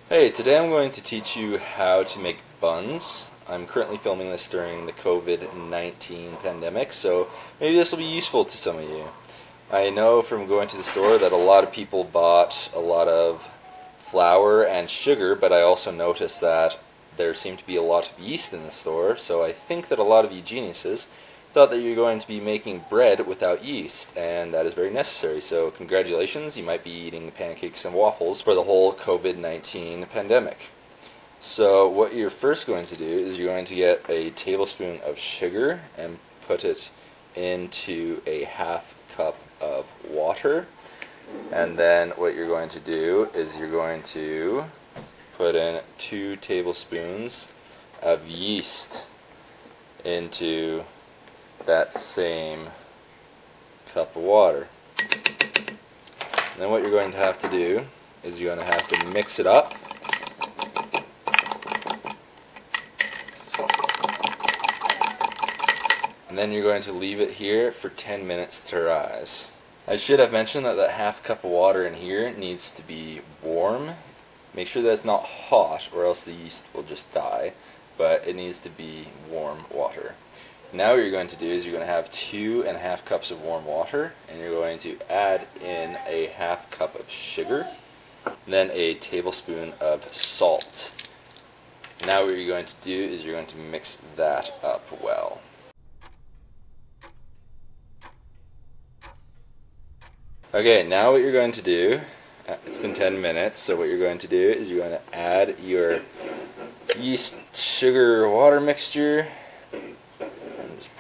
Hey, today I'm going to teach you how to make buns. I'm currently filming this during the COVID-19 pandemic, so maybe this will be useful to some of you. I know from going to the store that a lot of people bought a lot of flour and sugar, but I also noticed that there seemed to be a lot of yeast in the store, so I think that a lot of you geniuses thought that you're going to be making bread without yeast, and that is very necessary. So congratulations, you might be eating pancakes and waffles for the whole COVID-19 pandemic. So what you're first going to do is you're going to get a tablespoon of sugar and put it into a half cup of water. And then what you're going to do is you're going to put in 2 tablespoons of yeast into that same cup of water. And then what you're going to have to do is you're going to have to mix it up. And then you're going to leave it here for 10 minutes to rise. I should have mentioned that that half cup of water in here needs to be warm. Make sure that it's not hot or else the yeast will just die, but it needs to be warm water. Now what you're going to do is you're going to have 2.5 cups of warm water, and you're going to add in a half cup of sugar, then a tablespoon of salt. Now what you're going to do is you're going to mix that up well. Okay, now what you're going to do, it's been 10 minutes, so what you're going to do is you're going to add your yeast, sugar, water mixture.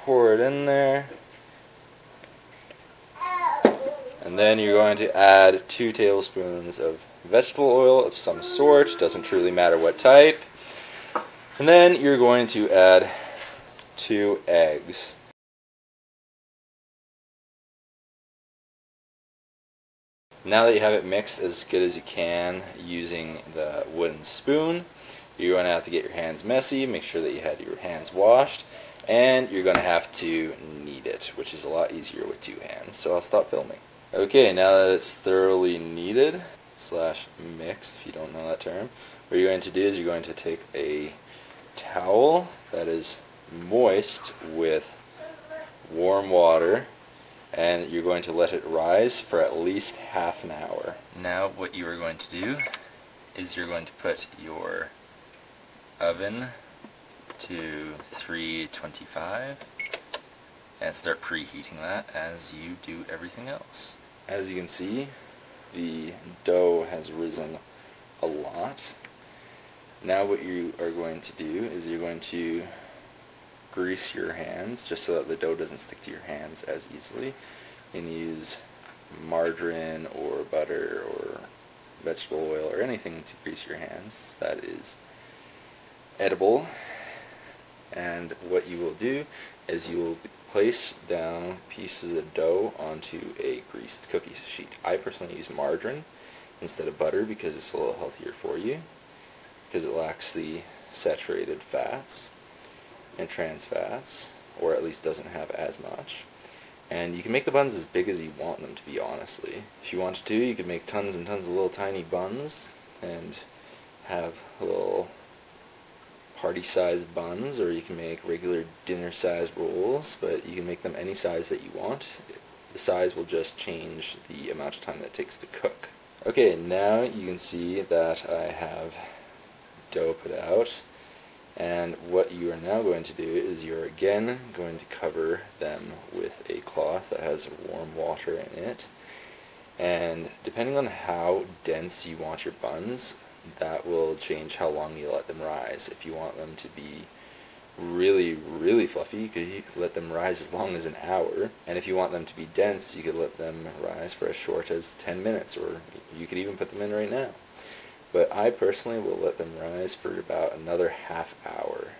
Pour it in there, and then you're going to add 2 tablespoons of vegetable oil of some sort, doesn't truly matter what type, and then you're going to add 2 eggs. Now that you have it mixed as good as you can using the wooden spoon, you're going to have to get your hands messy, make sure that you had your hands washed, and you're going to have to knead it, which is a lot easier with 2 hands, so I'll stop filming. Okay, now that it's thoroughly kneaded, / mixed if you don't know that term, what you're going to do is you're going to take a towel that is moist with warm water, and you're going to let it rise for at least half an hour. Now what you are going to do is you're going to put your oven to 325 and start preheating that as you do everything else. As you can see, the dough has risen a lot. Now what you are going to do is you're going to grease your hands just so that the dough doesn't stick to your hands as easily. You can use margarine or butter or vegetable oil or anything to grease your hands that is edible. And what you will do is you will place down pieces of dough onto a greased cookie sheet. I personally use margarine instead of butter because it's a little healthier for you, because it lacks the saturated fats and trans fats, or at least doesn't have as much. And you can make the buns as big as you want them to be, honestly. If you wanted to, you could make tons and tons of little tiny buns and have little party-sized buns, or you can make regular dinner-sized rolls, but you can make them any size that you want. The size will just change the amount of time that it takes to cook. Okay, now you can see that I have dough put out, and what you are now going to do is you're again going to cover them with a cloth that has warm water in it, and depending on how dense you want your buns, that will change how long you let them rise. If you want them to be really, really fluffy, you could let them rise as long as an hour. And if you want them to be dense, you could let them rise for as short as 10 minutes, or you could even put them in right now. But I personally will let them rise for about another half hour,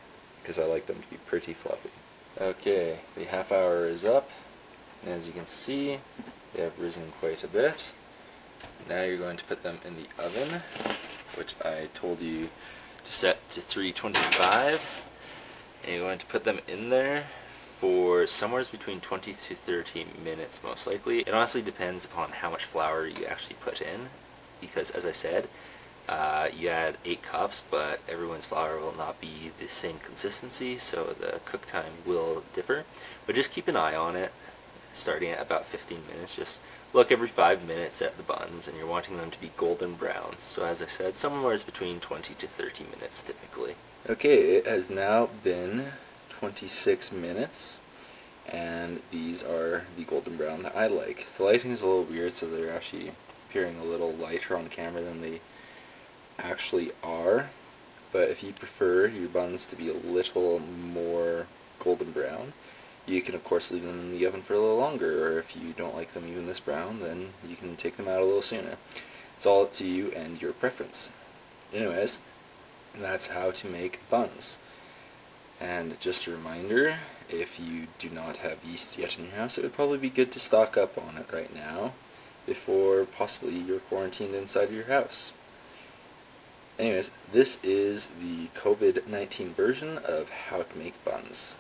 because I like them to be pretty fluffy. Okay, the half hour is up, and as you can see, they have risen quite a bit. Now you're going to put them in the oven, which I told you to set to 325, and you're going to put them in there for somewhere between 20 to 30 minutes most likely. It honestly depends upon how much flour you actually put in, because as I said, You add 8 cups, but everyone's flour will not be the same consistency, so the cook time will differ. But just keep an eye on it, starting at about 15 minutes. Just look every 5 minutes at the buns, and you're wanting them to be golden brown. So as I said, somewhere is between 20 to 30 minutes typically. Okay, it has now been 26 minutes, and these are the golden brown that I like. The lighting is a little weird, so they're actually appearing a little lighter on camera than they actually are, but if you prefer your buns to be a little more golden brown, you can of course leave them in the oven for a little longer, or if you don't like them even this brown, then you can take them out a little sooner. It's all up to you and your preference. Anyways, that's how to make buns. And just a reminder, if you do not have yeast yet in your house, it would probably be good to stock up on it right now before possibly you're quarantined inside your house. Anyways, this is the COVID-19 version of how to make buns.